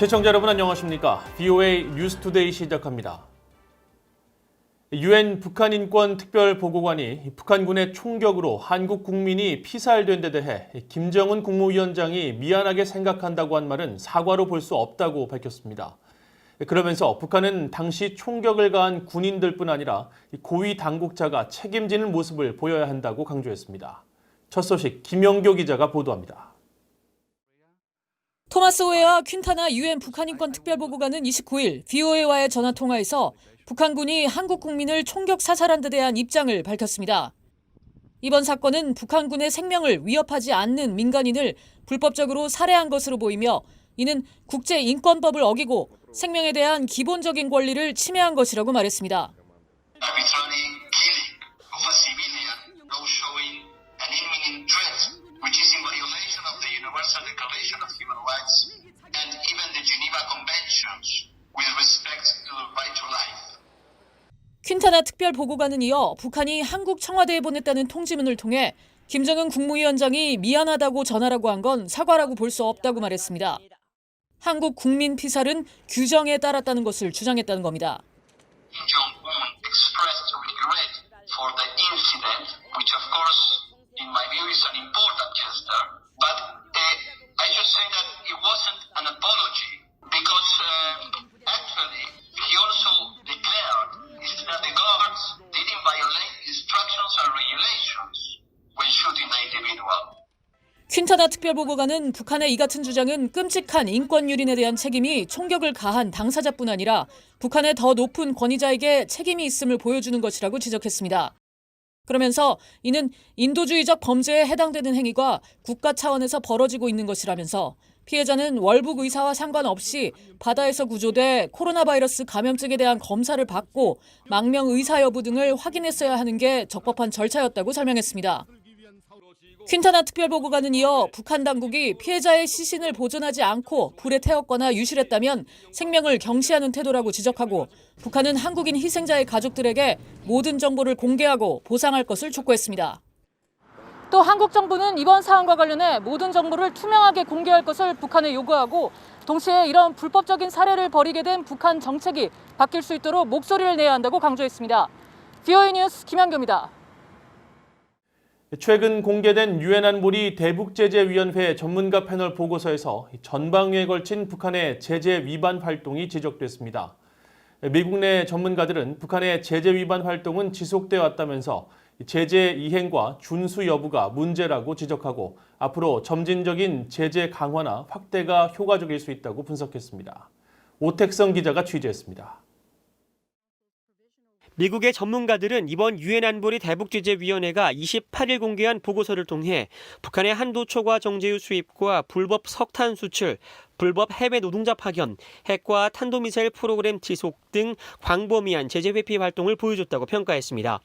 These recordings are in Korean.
시청자 여러분 안녕하십니까? VOA 뉴스투데이 시작합니다. 유엔 북한인권특별보고관이 북한군의 총격으로 한국 국민이 피살된 데 대해 김정은 국무위원장이 미안하게 생각한다고 한 말은 사과로 볼 수 없다고 밝혔습니다. 그러면서 북한은 당시 총격을 가한 군인들뿐 아니라 고위 당국자가 책임지는 모습을 보여야 한다고 강조했습니다. 첫 소식 김영교 기자가 보도합니다. 토마스 오에와 퀸타나 유엔 북한인권특별보고관은 29일 VOA와의 전화통화에서 북한군이 한국 국민을 총격 사살한 데 대한 입장을 밝혔습니다. 이번 사건은 북한군의 생명을 위협하지 않는 민간인을 불법적으로 살해한 것으로 보이며 이는 국제인권법을 어기고 생명에 대한 기본적인 권리를 침해한 것이라고 말했습니다. 퀸타나 특별보고관은 이어 북한이 한국 청와대에 보냈다는 통지문을 통해 김정은 국무위원장이 미안하다고 전하라고 한 건 사과라고 볼 수 없다고 말했습니다. 한국 국민 피살은 규정에 따랐다는 것을 주장했다는 겁니다. 퀸타나 특별보고관은 북한의 이 같은 주장은 끔찍한 인권 유린에 대한 책임이 총격을 가한 당사자뿐 아니라 북한의 더 높은 권위자에게 책임이 있음을 보여주는 것이라고 지적했습니다. 그러면서 이는 인도주의적 범죄에 해당되는 행위가 국가 차원에서 벌어지고 있는 것이라면서 피해자는 월북 의사와 상관없이 바다에서 구조돼 코로나 바이러스 감염증에 대한 검사를 받고 망명 의사 여부 등을 확인했어야 하는 게 적법한 절차였다고 설명했습니다. 퀸타나 특별보고관은 이어 북한 당국이 피해자의 시신을 보존하지 않고 불에 태웠거나 유실했다면 생명을 경시하는 태도라고 지적하고 북한은 한국인 희생자의 가족들에게 모든 정보를 공개하고 보상할 것을 촉구했습니다. 또 한국 정부는 이번 사안과 관련해 모든 정보를 투명하게 공개할 것을 북한에 요구하고 동시에 이런 불법적인 살해를 벌이게 된 북한 정책이 바뀔 수 있도록 목소리를 내야 한다고 강조했습니다. VOA 뉴스 김현교입니다. 최근 공개된 유엔 안보리 대북제재위원회 전문가 패널 보고서에서 전방위에 걸친 북한의 제재 위반 활동이 지적됐습니다. 미국 내 전문가들은 북한의 제재 위반 활동은 지속되어 왔다면서 제재 이행과 준수 여부가 문제라고 지적하고 앞으로 점진적인 제재 강화나 확대가 효과적일 수 있다고 분석했습니다. 오택성 기자가 취재했습니다. 미국의 전문가들은 이번 유엔 안보리 대북제재위원회가 28일 공개한 보고서를 통해 북한의 한도 초과 정제유 수입과 불법 석탄 수출, 불법 해외 노동자 파견, 핵과 탄도미사일 프로그램 지속 등 광범위한 제재 회피 활동을 보여줬다고 평가했습니다.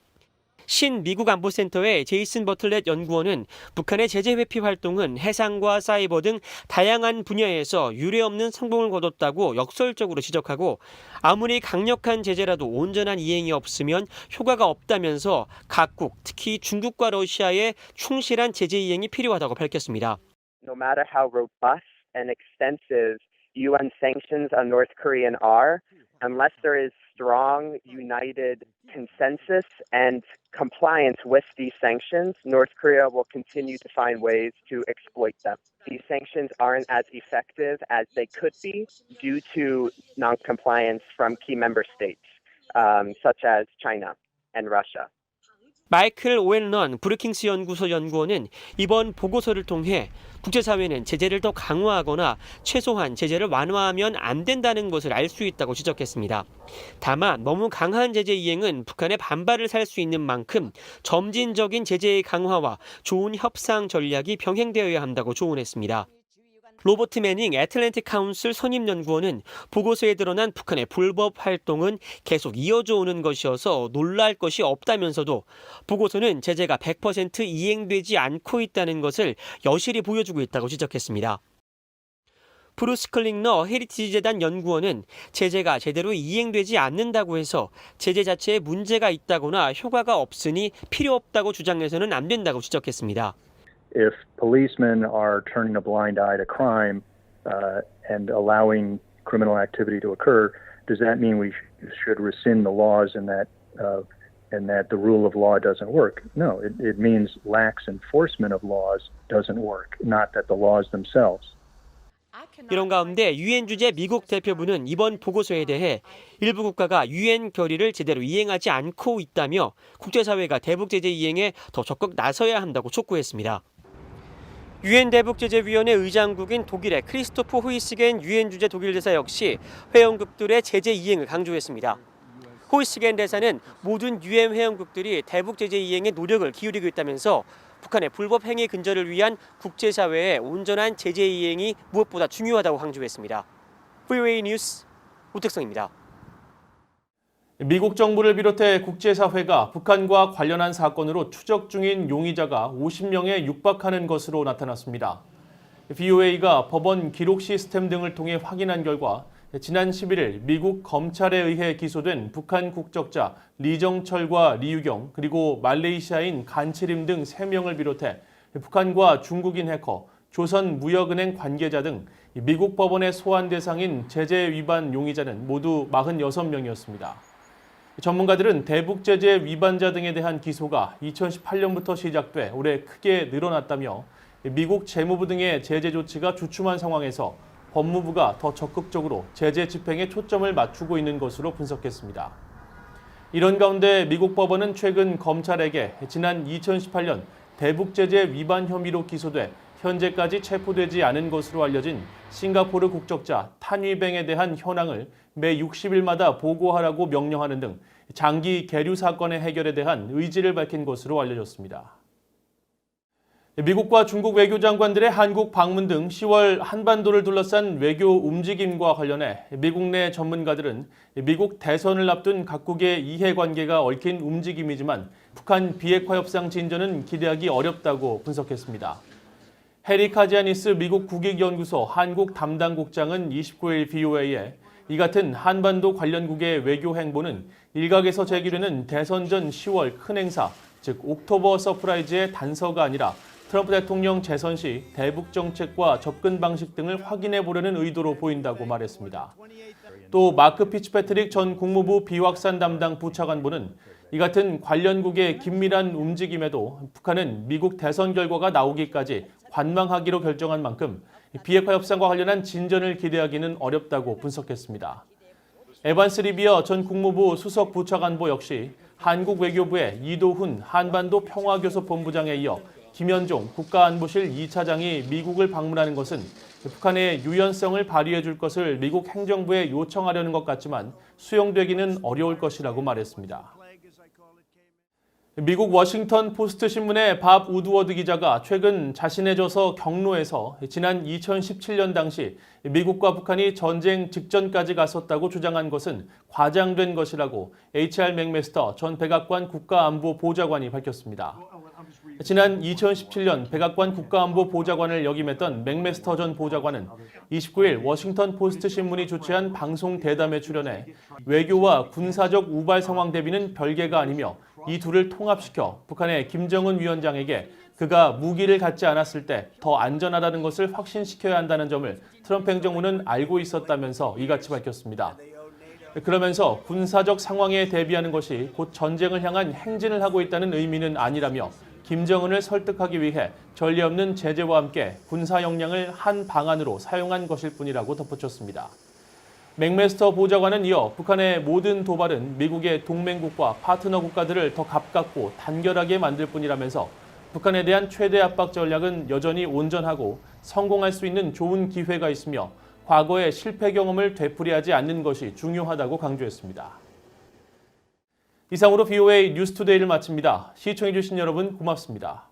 신미국 안보센터의 제이슨 버틀렛 연구원은 북한의 제재 회피 활동은 해상과 사이버 등 다양한 분야에서 유례없는 성공을 거뒀다고 역설적으로 지적하고 아무리 강력한 제재라도 온전한 이행이 없으면 효과가 없다면서 각국, 특히 중국과 러시아의 충실한 제재 이행이 필요하다고 밝혔습니다. No matter how robust and extensive UN sanctions on North Korea are, unless there is strong, united consensus and compliance with these sanctions, North Korea will continue to find ways to exploit them. These sanctions aren't as effective as they could be due to non-compliance from key member states, such as China and Russia. 마이클 오웬런 브루킹스 연구소 연구원은 이번 보고서를 통해 국제사회는 제재를 더 강화하거나 최소한 제재를 완화하면 안 된다는 것을 알 수 있다고 지적했습니다. 다만 너무 강한 제재 이행은 북한의 반발을 살 수 있는 만큼 점진적인 제재의 강화와 좋은 협상 전략이 병행되어야 한다고 조언했습니다. 로버트 매닝 애틀랜틱 카운슬 선임연구원은 보고서에 드러난 북한의 불법 활동은 계속 이어져 오는 것이어서 놀랄 것이 없다면서도 보고서는 제재가 100% 이행되지 않고 있다는 것을 여실히 보여주고 있다고 지적했습니다. 브루스 클링너 헤리티지 재단 연구원은 제재가 제대로 이행되지 않는다고 해서 제재 자체에 문제가 있다거나 효과가 없으니 필요 없다고 주장해서는 안 된다고 지적했습니다. If policemen are turning a blind eye to crime and allowing criminal activity to occur, does that mean we should rescind the laws and that the rule of law doesn't work? No, it means lax enforcement of laws doesn't work, not that the laws themselves. 이런 가운데 유엔 주재 미국 대표부는 이번 보고서에 대해 일부 국가가 유엔 결의를 제대로 이행하지 않고 있다며 국제사회가 대북 제재 이행에 더 적극 나서야 한다고 촉구했습니다. 유엔 대북제재위원회 의장국인 독일의 크리스토프 호이스겐 유엔 주재 독일 대사 역시 회원국들의 제재 이행을 강조했습니다. 호이스겐 대사는 모든 유엔 회원국들이 대북 제재 이행에 노력을 기울이고 있다면서 북한의 불법 행위 근절을 위한 국제사회의 온전한 제재 이행이 무엇보다 중요하다고 강조했습니다. VOA 뉴스 우택성입니다. 미국 정부를 비롯해 국제사회가 북한과 관련한 사건으로 추적 중인 용의자가 50명에 육박하는 것으로 나타났습니다. VOA가 법원 기록 시스템 등을 통해 확인한 결과 지난 11일 미국 검찰에 의해 기소된 북한 국적자 리정철과 리유경 그리고 말레이시아인 간치림 등 3명을 비롯해 북한과 중국인 해커, 조선무역은행 관계자 등 미국 법원의 소환 대상인 제재 위반 용의자는 모두 46명이었습니다. 전문가들은 대북 제재 위반자 등에 대한 기소가 2018년부터 시작돼 올해 크게 늘어났다며 미국 재무부 등의 제재 조치가 주춤한 상황에서 법무부가 더 적극적으로 제재 집행에 초점을 맞추고 있는 것으로 분석했습니다. 이런 가운데 미국 법원은 최근 검찰에게 지난 2018년 대북 제재 위반 혐의로 기소돼 현재까지 체포되지 않은 것으로 알려진 싱가포르 국적자 탄위뱅에 대한 현황을 매 60일마다 보고하라고 명령하는 등 장기 계류 사건의 해결에 대한 의지를 밝힌 것으로 알려졌습니다. 미국과 중국 외교장관들의 한국 방문 등 10월 한반도를 둘러싼 외교 움직임과 관련해 미국 내 전문가들은 미국 대선을 앞둔 각국의 이해관계가 얽힌 움직임이지만 북한 비핵화 협상 진전은 기대하기 어렵다고 분석했습니다. 해리 카지아니스 미국 국익연구소 한국 담당국장은 29일 VOA에 이 같은 한반도 관련국의 외교 행보는 일각에서 제기되는 대선 전 10월 큰 행사, 즉 옥토버 서프라이즈의 단서가 아니라 트럼프 대통령 재선 시 대북 정책과 접근 방식 등을 확인해 보려는 의도로 보인다고 말했습니다. 또 마크 피츠패트릭 전 국무부 비확산 담당 부차관보는 이 같은 관련국의 긴밀한 움직임에도 북한은 미국 대선 결과가 나오기까지 관망하기로 결정한 만큼 비핵화 협상과 관련한 진전을 기대하기는 어렵다고 분석했습니다. 에반스 리비어 전 국무부 수석 부차관보 역시 한국 외교부의 이도훈 한반도 평화교섭본부장에 이어 김현종 국가안보실 2차장이 미국을 방문하는 것은 북한의 유연성을 발휘해 줄 것을 미국 행정부에 요청하려는 것 같지만 수용되기는 어려울 것이라고 말했습니다. 미국 워싱턴 포스트 신문의 밥 우드워드 기자가 최근 자신의 저서 경로에서 지난 2017년 당시 미국과 북한이 전쟁 직전까지 갔었다고 주장한 것은 과장된 것이라고 HR 맥메스터 전 백악관 국가안보보좌관이 밝혔습니다. 지난 2017년 백악관 국가안보보좌관을 역임했던 맥메스터 전 보좌관은 29일 워싱턴 포스트 신문이 주최한 방송 대담에 출연해 외교와 군사적 우발 상황 대비는 별개가 아니며 이 둘을 통합시켜 북한의 김정은 위원장에게 그가 무기를 갖지 않았을 때 더 안전하다는 것을 확신시켜야 한다는 점을 트럼프 행정부는 알고 있었다면서 이같이 밝혔습니다. 그러면서 군사적 상황에 대비하는 것이 곧 전쟁을 향한 행진을 하고 있다는 의미는 아니라며 김정은을 설득하기 위해 전례 없는 제재와 함께 군사 역량을 한 방안으로 사용한 것일 뿐이라고 덧붙였습니다. 맥메스터 보좌관은 이어 북한의 모든 도발은 미국의 동맹국과 파트너 국가들을 더 가깝고 단결하게 만들 뿐이라면서 북한에 대한 최대 압박 전략은 여전히 온전하고 성공할 수 있는 좋은 기회가 있으며 과거의 실패 경험을 되풀이하지 않는 것이 중요하다고 강조했습니다. 이상으로 VOA 뉴스투데이를 마칩니다. 시청해주신 여러분 고맙습니다.